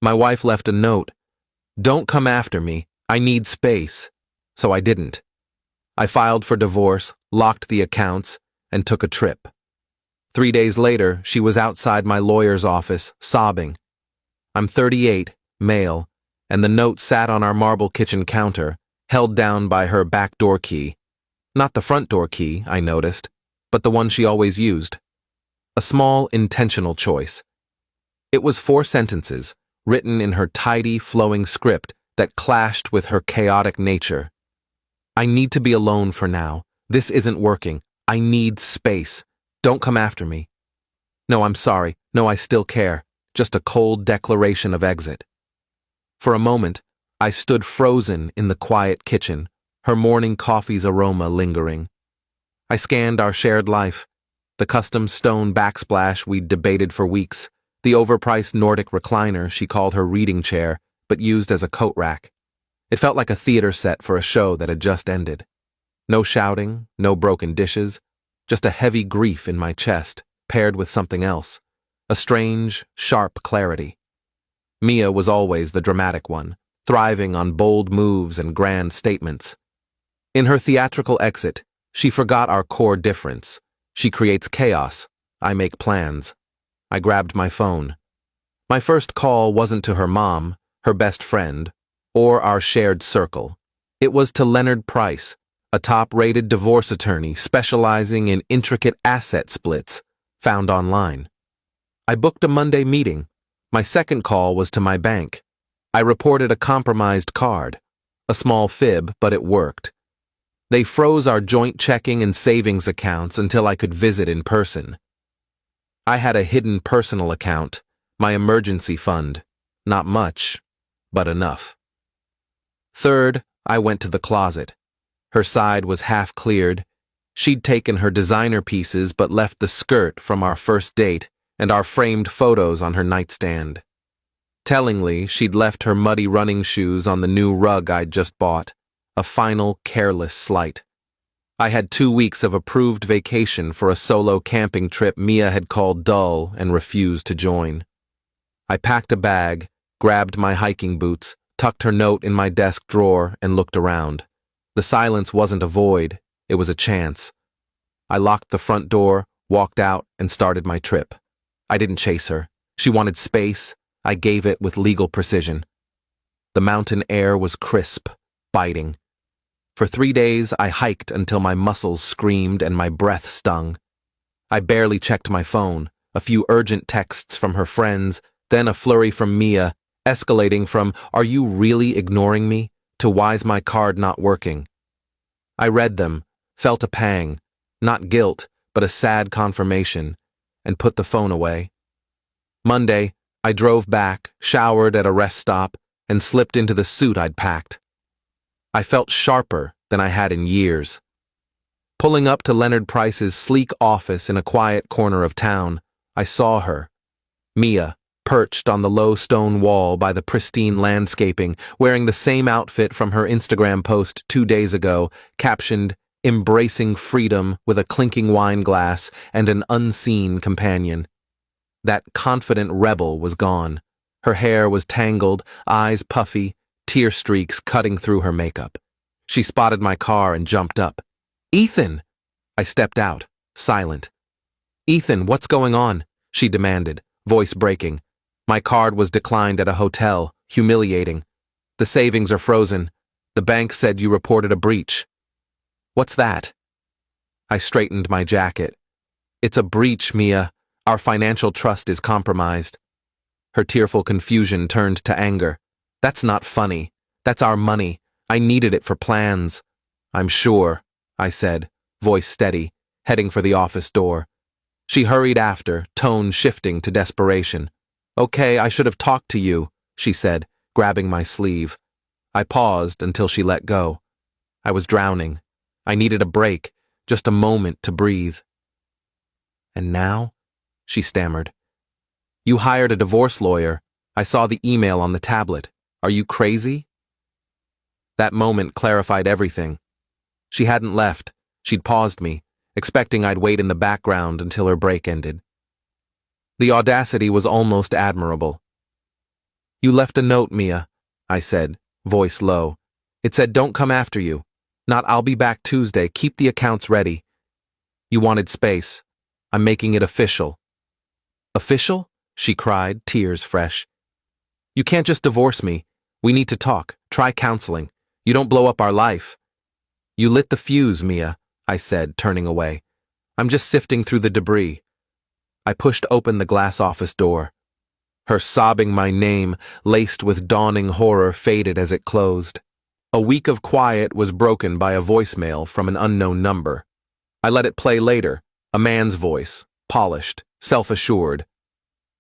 My wife left a note. "Don't come after me. I need space." So I didn't. I filed for divorce, locked the accounts, and took a trip. 3 days later, she was outside my lawyer's office, sobbing. I'm 38, male, and the note sat on our marble kitchen counter, held down by her back door key. Not the front door key, I noticed, but the one she always used. A small, intentional choice. It was 4 sentences, written in her tidy, flowing script that clashed with her chaotic nature. "I need to be alone for now. This isn't working. I need space. Don't come after me." "No, I'm sorry. No, I still care." Just a cold declaration of exit. For a moment, I stood frozen in the quiet kitchen, her morning coffee's aroma lingering. I scanned our shared life, the custom stone backsplash we'd debated for weeks, the overpriced Nordic recliner she called her reading chair, but used as a coat rack. It felt like a theater set for a show that had just ended. No shouting, no broken dishes, just a heavy grief in my chest, paired with something else. A strange, sharp clarity. Mia was always the dramatic one, thriving on bold moves and grand statements. In her theatrical exit, she forgot our core difference. She creates chaos. I make plans. I grabbed my phone. My first call wasn't to her mom, her best friend, or our shared circle. It was to Leonard Price, a top-rated divorce attorney specializing in intricate asset splits, found online. I booked a Monday meeting. My second call was to my bank. I reported a compromised card. A small fib, but it worked. They froze our joint checking and savings accounts until I could visit in person. I had a hidden personal account, my emergency fund. Not much, but enough. Third, I went to the closet. Her side was half cleared. She'd taken her designer pieces but left the skirt from our first date and our framed photos on her nightstand. Tellingly, she'd left her muddy running shoes on the new rug I'd just bought, a final, careless slight. I had 2 weeks of approved vacation for a solo camping trip Mia had called dull and refused to join. I packed a bag, grabbed my hiking boots, tucked her note in my desk drawer, and looked around. The silence wasn't a void, it was a chance. I locked the front door, walked out, and started my trip. I didn't chase her. She wanted space. I gave it with legal precision. The mountain air was crisp, biting. For 3 days, I hiked until my muscles screamed and my breath stung. I barely checked my phone, a few urgent texts from her friends, then a flurry from Mia, escalating from, "Are you really ignoring me?" to "Why's my card not working?" I read them, felt a pang, not guilt, but a sad confirmation, and put the phone away. Monday, I drove back, showered at a rest stop, and slipped into the suit I'd packed. I felt sharper than I had in years. Pulling up to Leonard Price's sleek office in a quiet corner of town, I saw her, Mia, perched on the low stone wall by the pristine landscaping, wearing the same outfit from her Instagram post 2 days ago, captioned, "Embracing freedom with a clinking wine glass and an unseen companion." That confident rebel was gone. Her hair was tangled, eyes puffy, tear streaks cutting through her makeup. She spotted my car and jumped up. "Ethan!" I stepped out, silent. "Ethan, what's going on?" she demanded, voice breaking. My card was declined at a hotel, humiliating. "The savings are frozen. The bank said you reported a breach." "What's that?" I straightened my jacket. "It's a breach, Mia. Our financial trust is compromised." Her tearful confusion turned to anger. "That's not funny. That's our money. I needed it for plans." "I'm sure," I said, voice steady, heading for the office door. She hurried after, tone shifting to desperation. "Okay, I should have talked to you," she said, grabbing my sleeve. I paused until she let go. I was drowning. I needed a break, just a moment to breathe. "And now?" she stammered. "You hired a divorce lawyer. I saw the email on the tablet. Are you crazy?" That moment clarified everything. She hadn't left. She'd paused me, expecting I'd wait in the background until her break ended. The audacity was almost admirable. You left a note, Mia, I said, voice low. It said don't come after you. Not I'll be back Tuesday, keep the accounts ready. You wanted space. I'm making it official. Official? She cried, tears fresh. You can't just divorce me. We need to talk. Try counseling. You don't blow up our life. You lit the fuse, Mia, I said, turning away. I'm just sifting through the debris. I pushed open the glass office door. Her sobbing my name, laced with dawning horror, faded as it closed. A week of quiet was broken by a voicemail from an unknown number. I let it play later, a man's voice, polished, self-assured.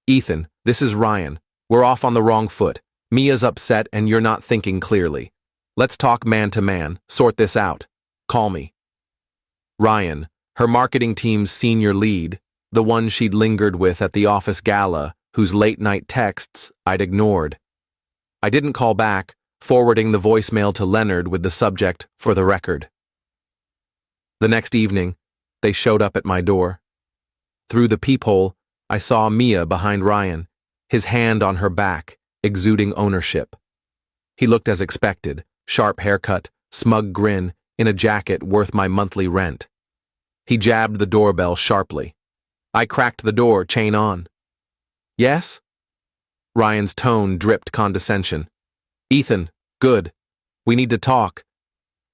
Ethan, this is Ryan. We're off on the wrong foot. Mia's upset and you're not thinking clearly. Let's talk man to man, sort this out. Call me. Ryan, her marketing team's senior lead, the one she'd lingered with at the office gala, whose late-night texts I'd ignored. I didn't call back, forwarding the voicemail to Leonard with the subject, for the record. The next evening, they showed up at my door. Through the peephole, I saw Mia behind Ryan, his hand on her back, exuding ownership. He looked as expected, sharp haircut, smug grin, in a jacket worth my monthly rent. He jabbed the doorbell sharply. I cracked the door, chain on. Yes? Ryan's tone dripped condescension. Ethan, good. We need to talk.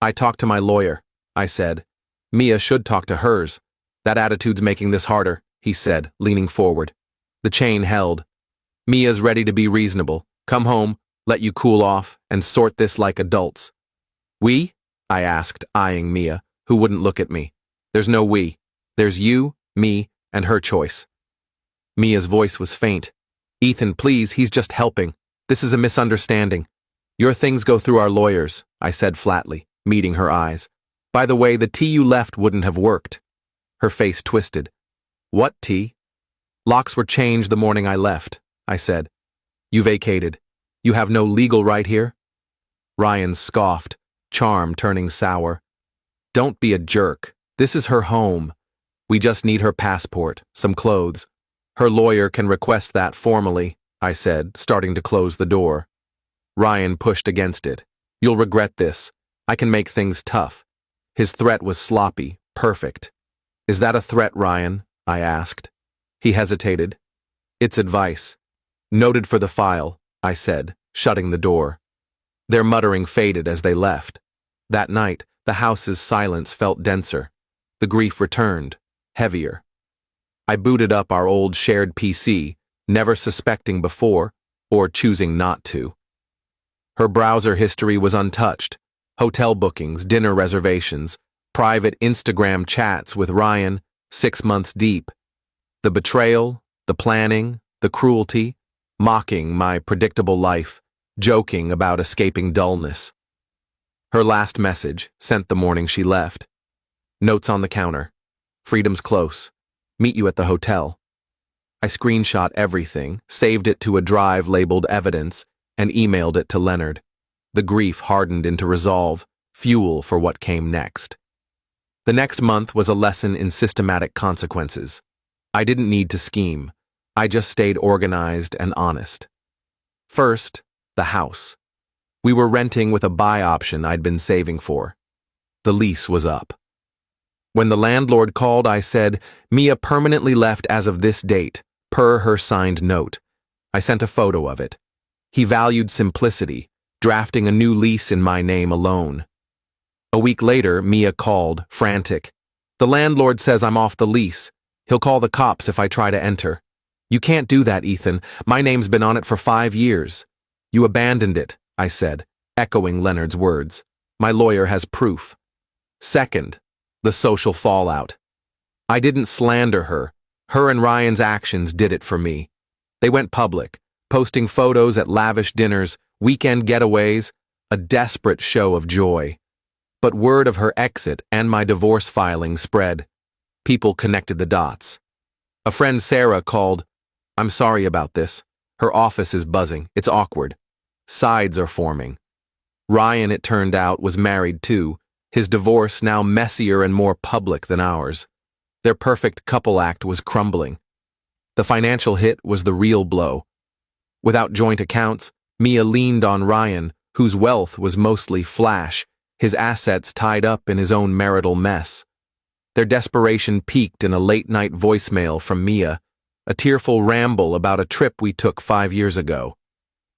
I talked to my lawyer, I said. Mia should talk to hers. That attitude's making this harder, he said, leaning forward. The chain held. Mia's ready to be reasonable. Come home, let you cool off, and sort this like adults. We? I asked, eyeing Mia, who wouldn't look at me. There's no we. There's you, me, and her choice. Mia's voice was faint. Ethan, please, he's just helping. This is a misunderstanding. Your things go through our lawyers, I said flatly, meeting her eyes. By the way, the tea you left wouldn't have worked. Her face twisted. What tea? Locks were changed the morning I left, I said. You vacated. You have no legal right here? Ryan scoffed, charm turning sour. Don't be a jerk. This is her home. We just need her passport, some clothes. Her lawyer can request that formally, I said, starting to close the door. Ryan pushed against it. You'll regret this. I can make things tough. His threat was sloppy, perfect. Is that a threat, Ryan? I asked. He hesitated. It's advice. Noted for the file, I said, shutting the door. Their muttering faded as they left. That night, the house's silence felt denser. The grief returned, heavier. I booted up our old shared PC, never suspecting before, or choosing not to. Her browser history was untouched. Hotel bookings, dinner reservations, private Instagram chats with Ryan, 6 months deep. The betrayal, the planning, the cruelty, mocking my predictable life, joking about escaping dullness. Her last message, sent the morning she left. Notes on the counter. Freedom's close. Meet you at the hotel. I screenshot everything, saved it to a drive labeled evidence, and emailed it to Leonard. The grief hardened into resolve, fuel for what came next. The next month was a lesson in systematic consequences. I didn't need to scheme. I just stayed organized and honest. First, the house. We were renting with a buy option I'd been saving for. The lease was up. When the landlord called, I said, Mia permanently left as of this date, per her signed note. I sent a photo of it. He valued simplicity, drafting a new lease in my name alone. A week later, Mia called, frantic. The landlord says I'm off the lease. He'll call the cops if I try to enter. You can't do that, Ethan. My name's been on it for 5 years. You abandoned it, I said, echoing Leonard's words. My lawyer has proof. Second, the social fallout. I didn't slander her. Her and Ryan's actions did it for me. They went public, posting photos at lavish dinners, weekend getaways, a desperate show of joy. But word of her exit and my divorce filing spread. People connected the dots. A friend, Sarah, called. I'm sorry about this. Her office is buzzing. It's awkward. Sides are forming. Ryan, it turned out, was married too, his divorce now messier and more public than ours. Their perfect couple act was crumbling. The financial hit was the real blow. Without joint accounts, Mia leaned on Ryan, whose wealth was mostly flash, his assets tied up in his own marital mess. Their desperation peaked in a late-night voicemail from Mia, a tearful ramble about a trip we took 5 years ago.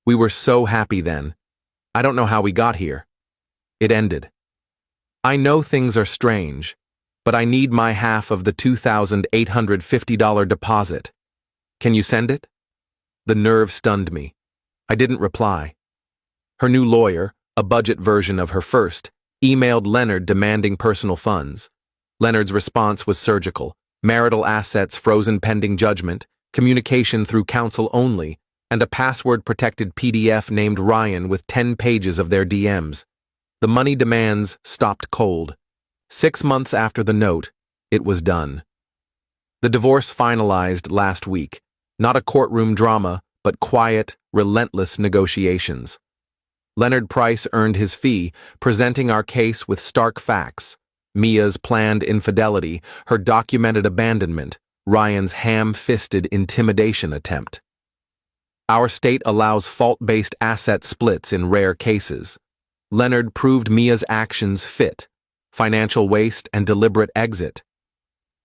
We were so happy then. I don't know how we got here. It ended. I know things are strange, but I need my half of the $2,850 deposit. Can you send it? The nerve stunned me. I didn't reply. Her new lawyer, a budget version of her first, emailed Leonard demanding personal funds. Leonard's response was surgical: marital assets frozen pending judgment, communication through counsel only, and a password-protected PDF named Ryan with 10 pages of their DMs. The money demands stopped cold. 6 months after the note, it was done. The divorce finalized last week. Not a courtroom drama, but quiet, relentless negotiations. Leonard Price earned his fee, presenting our case with stark facts: Mia's planned infidelity, her documented abandonment, Ryan's ham-fisted intimidation attempt. Our state allows fault-based asset splits in rare cases. Leonard proved Mia's actions fit: financial waste and deliberate exit.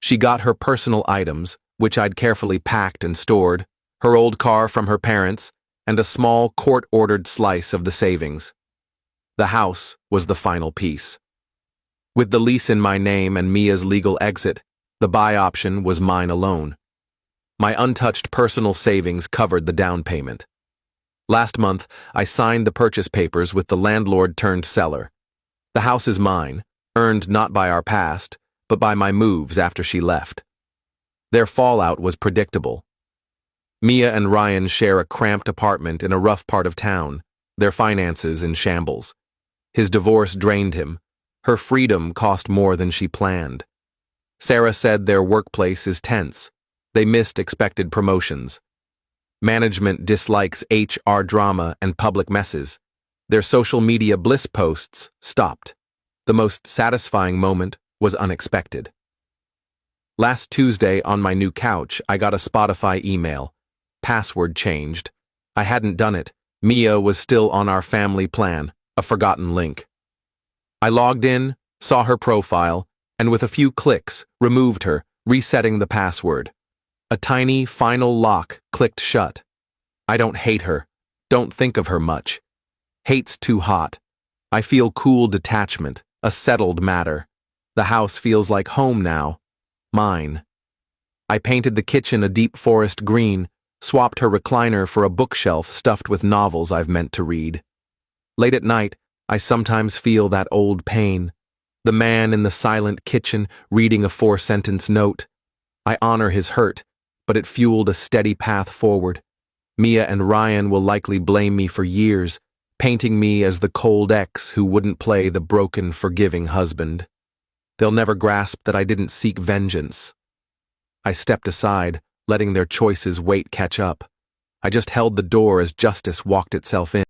She got her personal items, which I'd carefully packed and stored, her old car from her parents, and a small court-ordered slice of the savings. The house was the final piece. With the lease in my name and Mia's legal exit, the buy option was mine alone. My untouched personal savings covered the down payment. Last month, I signed the purchase papers with the landlord-turned-seller. The house is mine, earned not by our past, but by my moves after she left. Their fallout was predictable. Mia and Ryan share a cramped apartment in a rough part of town, their finances in shambles. His divorce drained him. Her freedom cost more than she planned. Sarah said their workplace is tense. They missed expected promotions. Management dislikes HR drama and public messes. Their social media bliss posts stopped. The most satisfying moment was unexpected. Last Tuesday, on my new couch, I got a Spotify email. Password changed. I hadn't done it. Mia was still on our family plan, a forgotten link. I logged in, saw her profile, and with a few clicks, removed her, resetting the password. A tiny, final lock clicked shut. I don't hate her. Don't think of her much. Hate's too hot. I feel cool detachment, a settled matter. The house feels like home now. Mine. I painted the kitchen a deep forest green, swapped her recliner for a bookshelf stuffed with novels I've meant to read. Late at night, I sometimes feel that old pain. The man in the silent kitchen reading a 4-sentence note. I honor his hurt, but it fueled a steady path forward. Mia and Ryan will likely blame me for years, painting me as the cold ex who wouldn't play the broken, forgiving husband. They'll never grasp that I didn't seek vengeance. I stepped aside, letting their choices wait catch up. I just held the door as justice walked itself in.